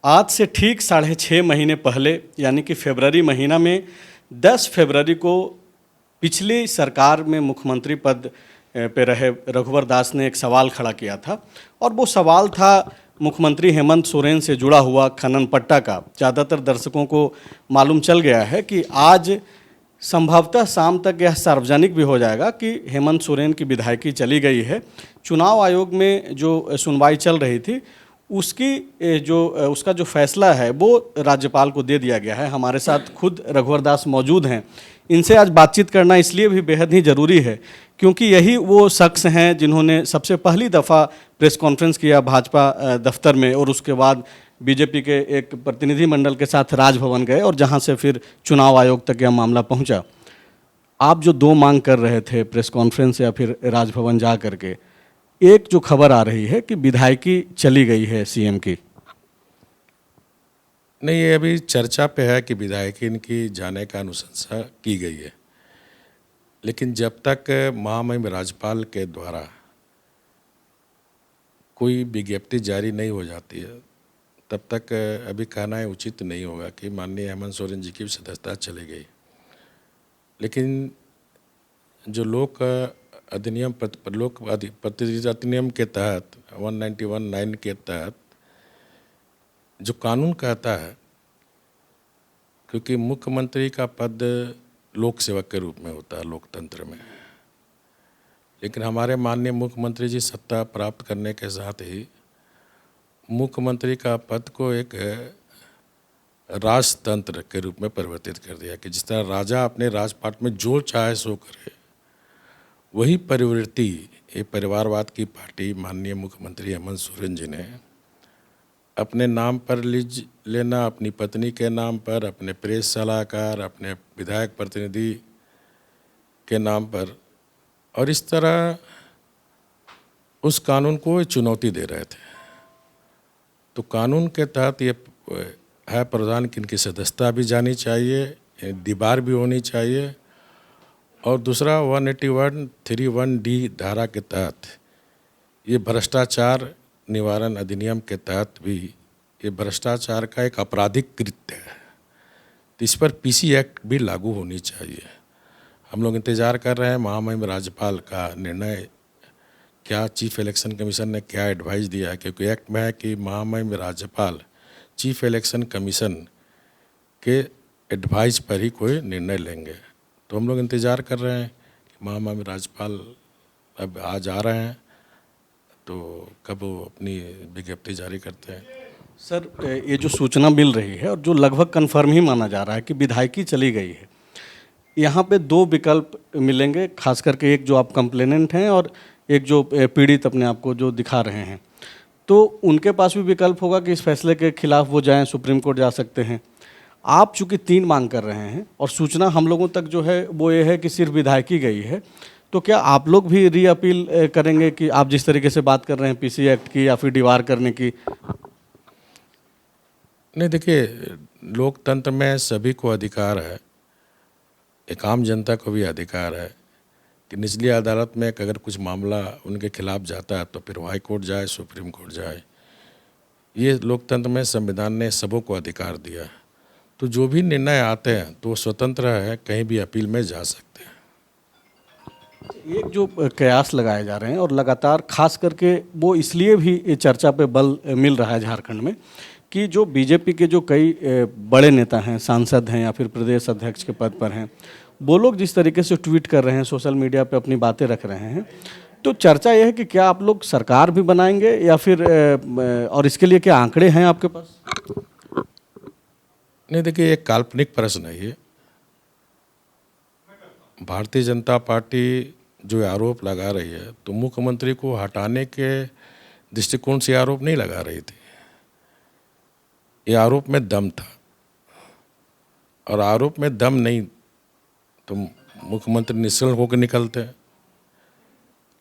आज से ठीक 6.5 महीने पहले यानी कि फरवरी महीना में 10 फरवरी को पिछली सरकार में मुख्यमंत्री पद पे रहे रघुवर दास ने एक सवाल खड़ा किया था और वो सवाल था मुख्यमंत्री हेमंत सोरेन से जुड़ा हुआ खनन पट्टा का। ज़्यादातर दर्शकों को मालूम चल गया है कि आज संभवतः शाम तक यह सार्वजनिक भी हो जाएगा कि हेमंत सोरेन की विधायकी चली गई है। चुनाव आयोग में जो सुनवाई चल रही थी उसका जो फैसला है वो राज्यपाल को दे दिया गया है। हमारे साथ खुद रघुवर दास मौजूद हैं। इनसे आज बातचीत करना इसलिए भी बेहद ही ज़रूरी है क्योंकि यही वो शख्स हैं जिन्होंने सबसे पहली दफ़ा प्रेस कॉन्फ्रेंस किया भाजपा दफ्तर में और उसके बाद बीजेपी के एक प्रतिनिधि मंडल के साथ राजभवन गए और जहां से फिर चुनाव आयोग तक यह मामला पहुंचा। आप जो दो मांग कर रहे थे प्रेस कॉन्फ्रेंस या फिर राजभवन जा करके, एक जो खबर आ रही है कि विधायकी चली गई है सीएम की। नहीं, ये अभी चर्चा पे है कि विधायकी इनकी जाने का अनुशंसा की गई है, लेकिन जब तक महामहिम राज्यपाल के द्वारा कोई विज्ञप्ति जारी नहीं हो जाती है तब तक अभी कहना है उचित नहीं होगा कि माननीय हेमंत सोरेन जी की सदस्यता चली गई। लेकिन जो लोक प्रतिनिधि अधिनियम के तहत 191(9) के तहत जो कानून कहता है, क्योंकि मुख्यमंत्री का पद लोक सेवक के रूप में होता है लोकतंत्र में, लेकिन हमारे माननीय मुख्यमंत्री जी सत्ता प्राप्त करने के साथ ही मुख्यमंत्री का पद को एक राजतंत्र के रूप में परिवर्तित कर दिया कि जिस तरह राजा अपने राजपाट में जो चाहे सो करे, वही प्रवृत्ति ये परिवारवाद की पार्टी माननीय मुख्यमंत्री हेमंत सोरेन जी ने अपने नाम पर लीज लेना, अपनी पत्नी के नाम पर, अपने प्रेस सलाहकार, अपने विधायक प्रतिनिधि के नाम पर, और इस तरह उस कानून को चुनौती दे रहे थे। तो कानून के तहत ये है प्रावधान कि इनकी सदस्यता भी जानी चाहिए, दीवार भी होनी चाहिए, और दूसरा 181(3)(1)(d) धारा के तहत ये भ्रष्टाचार निवारण अधिनियम के तहत भी ये भ्रष्टाचार का एक आपराधिक कृत्य है, तो इस पर पीसी एक्ट भी लागू होनी चाहिए। हम लोग इंतज़ार कर रहे हैं महामहिम राज्यपाल का निर्णय, क्या चीफ इलेक्शन कमीशन ने क्या एडवाइस दिया है, क्योंकि एक्ट में है कि महामहिम राज्यपाल चीफ इलेक्शन कमीशन के एडवाइस पर ही कोई निर्णय लेंगे। तो हम लोग इंतज़ार कर रहे हैं कि महामहिम राज्यपाल अब आज आ रहे हैं, तो कब वो अपनी विज्ञप्ति जारी करते हैं। सर, ये जो सूचना मिल रही है और जो लगभग कन्फर्म ही माना जा रहा है कि विधायकी चली गई है, यहाँ पे दो विकल्प मिलेंगे, खास करके एक जो आप कंप्लेनेंट हैं और एक जो पीड़ित अपने आप को जो दिखा रहे हैं, तो उनके पास भी विकल्प होगा कि इस फैसले के खिलाफ वो जाएं, सुप्रीम कोर्ट जा सकते हैं। आप चूंकि 3 मांग कर रहे हैं और सूचना हम लोगों तक जो है वो ये है कि सिर्फ विधायकी गई है, तो क्या आप लोग भी री अपील करेंगे कि आप जिस तरीके से बात कर रहे हैं पीसी एक्ट की या फिर दीवार करने की? नहीं, देखिए, लोकतंत्र में सभी को अधिकार है, एक आम जनता को भी अधिकार है कि निचली अदालत में अगर कुछ मामला उनके खिलाफ जाता है तो फिर हाई कोर्ट जाए, सुप्रीम कोर्ट जाए। ये लोकतंत्र में संविधान ने सबों को अधिकार दिया है, तो जो भी निर्णय आते हैं तो स्वतंत्र है, कहीं भी अपील में जा सकते हैं। एक जो कयास लगाए जा रहे हैं और लगातार खास करके वो इसलिए भी चर्चा पे बल मिल रहा है झारखंड में कि जो बीजेपी के जो कई बड़े नेता हैं, सांसद हैं या फिर प्रदेश अध्यक्ष के पद पर हैं, वो लोग जिस तरीके से ट्वीट कर रहे हैं, सोशल मीडिया पे अपनी बातें रख रहे हैं, तो चर्चा यह है कि क्या आप लोग सरकार भी बनाएंगे या फिर और इसके लिए क्या आंकड़े हैं आपके पास? नहीं, देखिए, एक काल्पनिक प्रश्न है ये। भारतीय जनता पार्टी जो आरोप लगा रही है तो मुख्यमंत्री को हटाने के दृष्टिकोण से आरोप नहीं लगा रही थी, ये आरोप में दम था, और आरोप में दम नहीं तो मुख्यमंत्री निश्चल होकर निकलते हैं,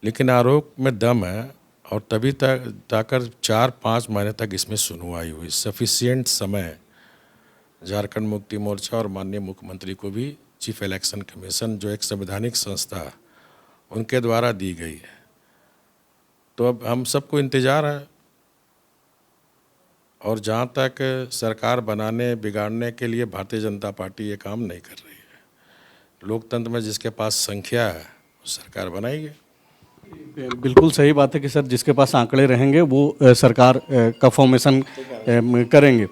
लेकिन आरोप में दम है और तभी तक जाकर 4-5 महीने तक इसमें सुनवाई हुई। सफिशिएंट समय झारखंड मुक्ति मोर्चा और माननीय मुख्यमंत्री को भी चीफ इलेक्शन कमीशन जो एक संवैधानिक संस्था है उनके द्वारा दी गई है। तो अब हम सबको इंतज़ार है और जहाँ तक सरकार बनाने बिगाड़ने के लिए भारतीय जनता पार्टी ये काम नहीं कर रही है। लोकतंत्र में जिसके पास संख्या है वो सरकार बनाएगी। बिल्कुल सही बात है कि सर जिसके पास आंकड़े रहेंगे वो सरकार का फॉर्मेशन करेंगे।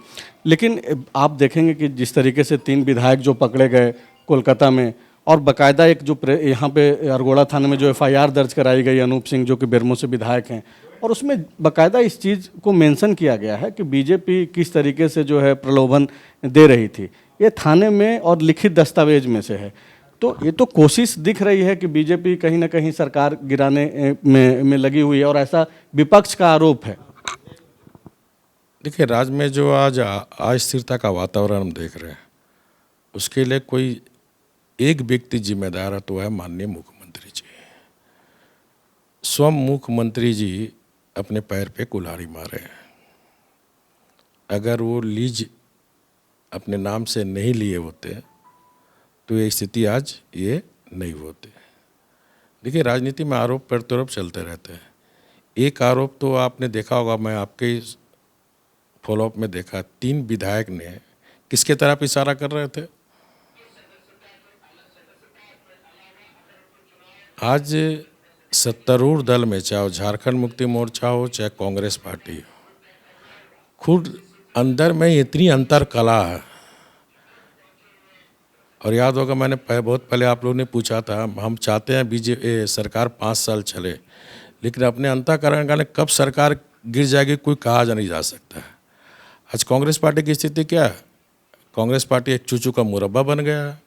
लेकिन आप देखेंगे कि जिस तरीके से 3 विधायक जो पकड़े गए कोलकाता में, और बाकायदा एक जो यहाँ पे अरगोड़ा थाने में जो एफआईआर दर्ज कराई गई अनूप सिंह जो कि बेरमो से विधायक हैं, और उसमें बाकायदा इस चीज़ को मेंशन किया गया है कि बीजेपी किस तरीके से जो है प्रलोभन दे रही थी। ये थाने में और लिखित दस्तावेज में से है। तो ये तो कोशिश दिख रही है कि बीजेपी कहीं ना कहीं सरकार गिराने में लगी हुई है, और ऐसा विपक्ष का आरोप है। देखिए, राज्य में जो आज अस्थिरता का वातावरण हम देख रहे हैं, उसके लिए कोई एक व्यक्ति जिम्मेदार है, तो है माननीय मुख्यमंत्री जी। स्वयं मुख्यमंत्री जी अपने पैर पे कुल्हाड़ी मारे हैं। अगर वो लीज अपने नाम से नहीं लिए होते तो ये स्थिति आज ये नहीं होती। देखिए, राजनीति में आरोप प्रत्यारोप चलते रहते हैं। एक आरोप तो आपने देखा होगा, मैं आपके फॉलोअप में देखा, 3 विधायक ने किसके तरफ इशारा कर रहे थे? आज सत्तारूढ़ दल में, चाहे झारखंड मुक्ति मोर्चा हो चाहे कांग्रेस पार्टी हो, खुद अंदर में इतनी अंतर कला है। और याद होगा, मैंने बहुत पहले आप लोगों ने पूछा था, हम चाहते हैं बीजेपी सरकार 5 साल चले, लेकिन अपने अंतःकरण का कब सरकार गिर जाएगी कोई कहा नहीं जा सकता है। आज कांग्रेस पार्टी की स्थिति क्या है? कांग्रेस पार्टी एक चूचू का मुरब्बा बन गया है।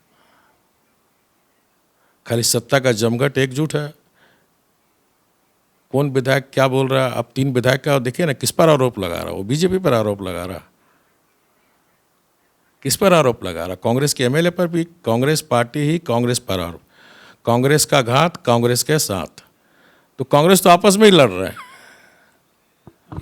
खाली सत्ता का जमघट एकजुट है। कौन विधायक क्या बोल रहा है? अब 3 विधायक का देखिए ना, किस पर आरोप लगा रहा है? वो बीजेपी पर आरोप लगा रहा। किस पर आरोप लगा रहा? कांग्रेस के एमएलए पर भी। कांग्रेस पार्टी ही कांग्रेस पर आरोप। कांग्रेस का घात कांग्रेस के साथ। तो कांग्रेस तो आपस में ही लड़ रहे हैं।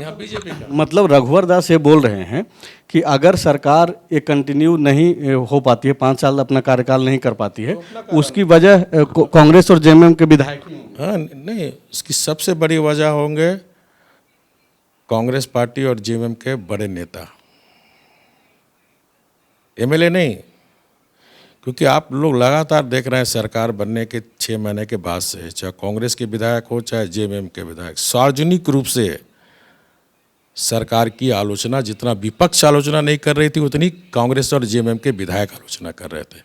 यहाँ बीजेपी का मतलब रघुवर दास ये बोल रहे हैं कि अगर सरकार ये कंटिन्यू नहीं हो पाती है, 5 साल अपना कार्यकाल नहीं कर पाती है, उसकी वजह कांग्रेस और जेएमएम के विधायक। हाँ, नहीं, इसकी सबसे बड़ी वजह होंगे कांग्रेस पार्टी और जेएमएम के बड़े नेता, एमएलए नहीं। क्योंकि आप लोग लगातार देख रहे हैं सरकार बनने के 6 महीने के बाद से, चाहे कांग्रेस के विधायक हो चाहे जेएमएम के विधायक, सार्वजनिक रूप से सरकार की आलोचना, जितना विपक्ष आलोचना नहीं कर रही थी उतनी कांग्रेस और जेएमएम के विधायक आलोचना कर रहे थे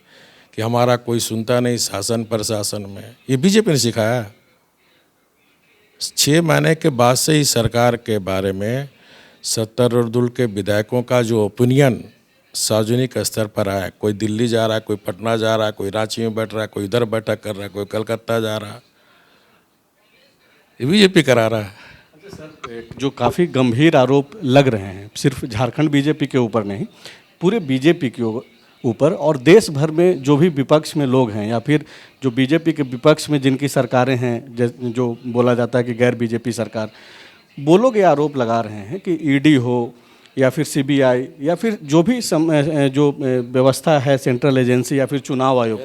कि हमारा कोई सुनता नहीं शासन प्रशासन में। ये बीजेपी ने सिखाया। 6 महीने के बाद से ही सरकार के बारे में सत्तारूढ़ के विधायकों का जो ओपिनियन सार्वजनिक स्तर पर आया, कोई दिल्ली जा रहा है, कोई पटना जा रहा है, कोई रांची में बैठ रहा है, कोई इधर बैठक कर रहा है, कोई कलकत्ता जा रहा है, ये बीजेपी करा रहा है। जो काफ़ी गंभीर आरोप लग रहे हैं, सिर्फ झारखंड बीजेपी के ऊपर नहीं, पूरे बीजेपी के ऊपर, और देश भर में जो भी विपक्ष में लोग हैं या फिर जो बीजेपी के विपक्ष में जिनकी सरकारें हैं, जो बोला जाता है कि गैर बीजेपी सरकार, वो लोग ये आरोप लगा रहे हैं कि ईडी हो या फिर सीबीआई या फिर जो भी जो व्यवस्था है, सेंट्रल एजेंसी या फिर चुनाव आयोग,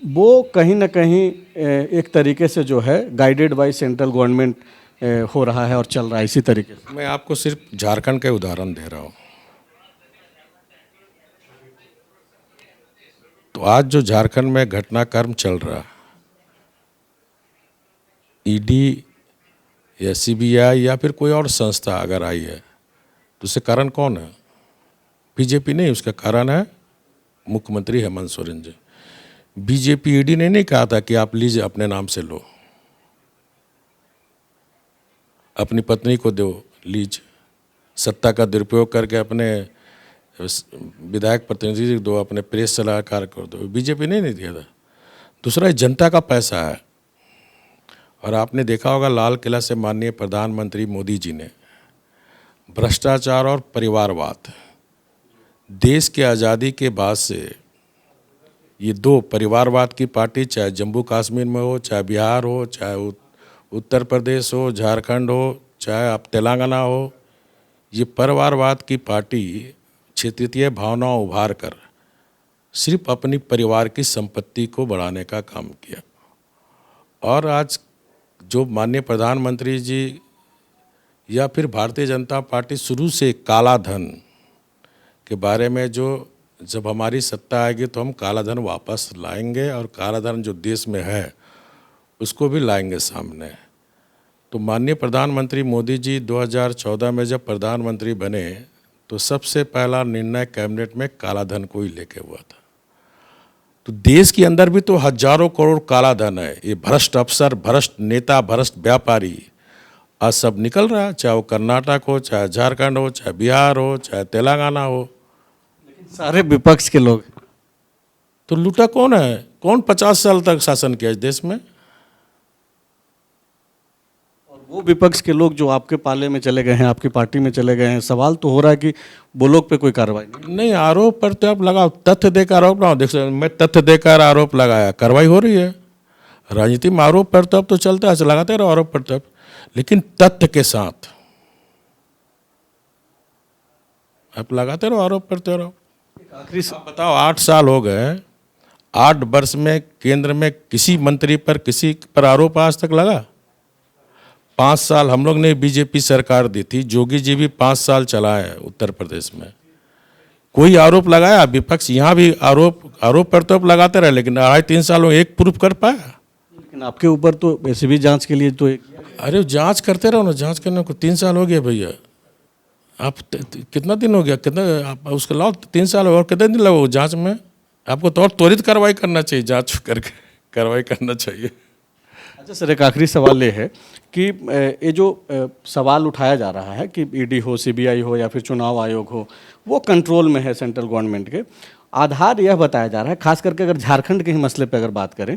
वो कहीं ना कहीं एक तरीके से जो है गाइडेड बाय सेंट्रल गवर्नमेंट हो रहा है और चल रहा है इसी तरीके से। मैं आपको सिर्फ झारखंड के उदाहरण दे रहा हूँ। तो आज जो झारखंड में घटनाक्रम चल रहा, ईडी या सीबीआई या फिर कोई और संस्था अगर आई है तो उससे कारण कौन है? बीजेपी नहीं, उसका कारण है मुख्यमंत्री हेमंत सोरेन जी। बीजेपी ईडी ने नहीं कहा था कि आप लीजिए अपने नाम से लो, अपनी पत्नी को दो लीज, सत्ता का दुरुपयोग करके अपने विधायक प्रतिनिधि को दो, अपने प्रेस सलाहकार को दो। बीजेपी नहीं दिया था। दूसरा, जनता का पैसा है। और आपने देखा होगा लाल किला से माननीय प्रधानमंत्री मोदी जी ने भ्रष्टाचार और परिवारवाद, देश के आज़ादी के बाद से ये 2 परिवारवाद की पार्टी, चाहे जम्मू कश्मीर में हो, चाहे बिहार हो, चाहे उत्तर प्रदेश हो, झारखंड हो, चाहे आप तेलंगाना हो, ये परिवारवाद की पार्टी क्षेत्रीय भावनाओं उभार कर सिर्फ अपनी परिवार की संपत्ति को बढ़ाने का काम किया। और आज जो माननीय प्रधानमंत्री जी या फिर भारतीय जनता पार्टी शुरू से काला धन के बारे में जो जब हमारी सत्ता आएगी तो हम काला धन वापस लाएंगे और काला धन जो देश में है उसको भी लाएंगे सामने। तो माननीय प्रधानमंत्री मोदी जी 2014 में जब प्रधानमंत्री बने तो सबसे पहला निर्णय कैबिनेट में काला धन को ही लेके हुआ था। तो देश के अंदर भी तो हजारों करोड़ काला धन है। ये भ्रष्ट अफसर, भ्रष्ट नेता, भ्रष्ट व्यापारी आज सब निकल रहा है, चाहे वो कर्नाटक हो, चाहे झारखंड हो, चाहे बिहार हो, चाहे तेलंगाना हो। सारे विपक्ष के लोग। तो लूटा कौन है? कौन 50 साल तक शासन किया इस देश में? और वो विपक्ष के लोग जो आपके पाले में चले गए हैं, आपकी पार्टी में चले गए हैं, सवाल तो हो रहा है कि वो लोग पे कोई कार्रवाई नहीं। आरोप पर तो आप लगाओ, तथ्य देकर आरोप लगाओ। देख मैं तथ्य देकर आरोप लगाया, कार्रवाई हो रही है। राजनीति में आरोप पर तो अब तो चलता है, लगाते रहो आरोप पर तब, लेकिन तथ्य के साथ आप लगाते रहो, आरोप करते रहो। आखिरी आप बताओ, 8 साल हो गए, 8 वर्ष में केंद्र में किसी मंत्री पर, किसी पर आरोप आज तक लगा? 5 साल हम लोग ने बीजेपी सरकार दी थी, जोगी जी भी 5 साल चलाए उत्तर प्रदेश में, कोई आरोप लगाया? विपक्ष यहाँ भी आरोप पर तो लगाते रहे, लेकिन 2.5-3 साल में एक प्रूफ कर पाया? लेकिन आपके ऊपर तो वैसे भी जांच के लिए तो अरे जांच करते रहो ना, जांच करने को 3 साल हो गया भैया। आप कितना दिन हो गया, कितना आप उसके लाओ 3 साल और कितने दिन लगो जांच में? आपको तो और त्वरित कार्रवाई करना चाहिए, जांच करके कार्रवाई करना चाहिए। अच्छा सर, एक आखिरी सवाल ये है कि ये जो सवाल उठाया जा रहा है कि ईडी हो, सीबीआई हो या फिर चुनाव आयोग हो, वो कंट्रोल में है सेंट्रल गवर्नमेंट के। आधार यह बताया जा रहा है, खास करके अगर झारखंड के ही मसले पे अगर बात करें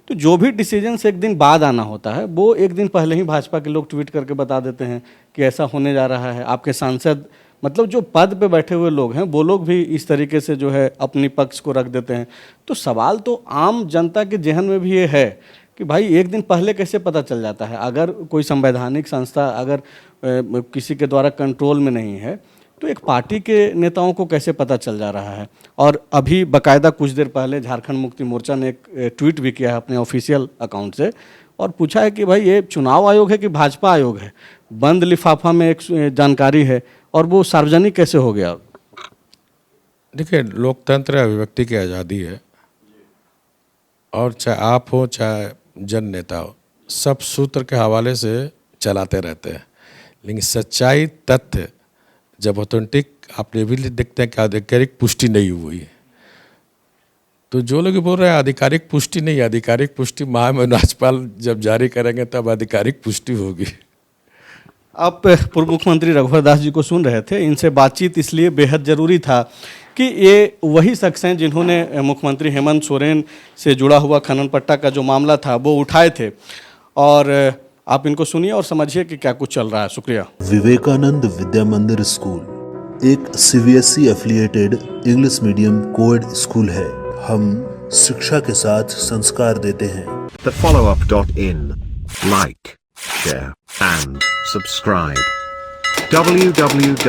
तो जो भी डिसीजन से एक दिन बाद आना होता है वो एक दिन पहले ही भाजपा के लोग ट्वीट करके बता देते हैं कि ऐसा होने जा रहा है। आपके सांसद, मतलब जो पद पे बैठे हुए लोग हैं, वो लोग भी इस तरीके से जो है अपनी पक्ष को रख देते हैं। तो सवाल तो आम जनता के जहन में भी ये है कि भाई एक दिन पहले कैसे पता चल जाता है? अगर कोई संवैधानिक संस्था अगर किसी के द्वारा कंट्रोल में नहीं है तो एक पार्टी के नेताओं को कैसे पता चल जा रहा है? और अभी बाकायदा कुछ देर पहले झारखंड मुक्ति मोर्चा ने एक ट्वीट भी किया है अपने ऑफिशियल अकाउंट से और पूछा है कि भाई ये चुनाव आयोग है कि भाजपा आयोग है? बंद लिफाफा में एक जानकारी है और वो सार्वजनिक कैसे हो गया? देखिए, लोकतंत्र अभिव्यक्ति की आज़ादी है और चाहे आप हो चाहे जन नेता हो, सब सूत्र के हवाले से चलाते रहते हैं, लेकिन सच्चाई, तथ्य जब ऑथेंटिक आप भी देखते हैं कि आधिकारिक पुष्टि नहीं हुई है, तो जो लोग बोल रहे हैं आधिकारिक पुष्टि नहीं, आधिकारिक पुष्टि महामहिम राज्यपाल जब जारी करेंगे तब आधिकारिक पुष्टि होगी। आप पूर्व मुख्यमंत्री रघुवर दास जी को सुन रहे थे। इनसे बातचीत इसलिए बेहद ज़रूरी था कि ये वही शख्स हैं जिन्होंने मुख्यमंत्री हेमंत सोरेन से जुड़ा हुआ खनन पट्टा का जो मामला था वो उठाए थे, और आप इनको सुनिए और समझिए कि क्या कुछ चल रहा है। शुक्रिया। विवेकानंद विद्या मंदिर स्कूल एक CBSE affiliated English medium coed school है। हम शिक्षा के साथ संस्कार देते हैं। thefollowup.in. Like, share and subscribe. www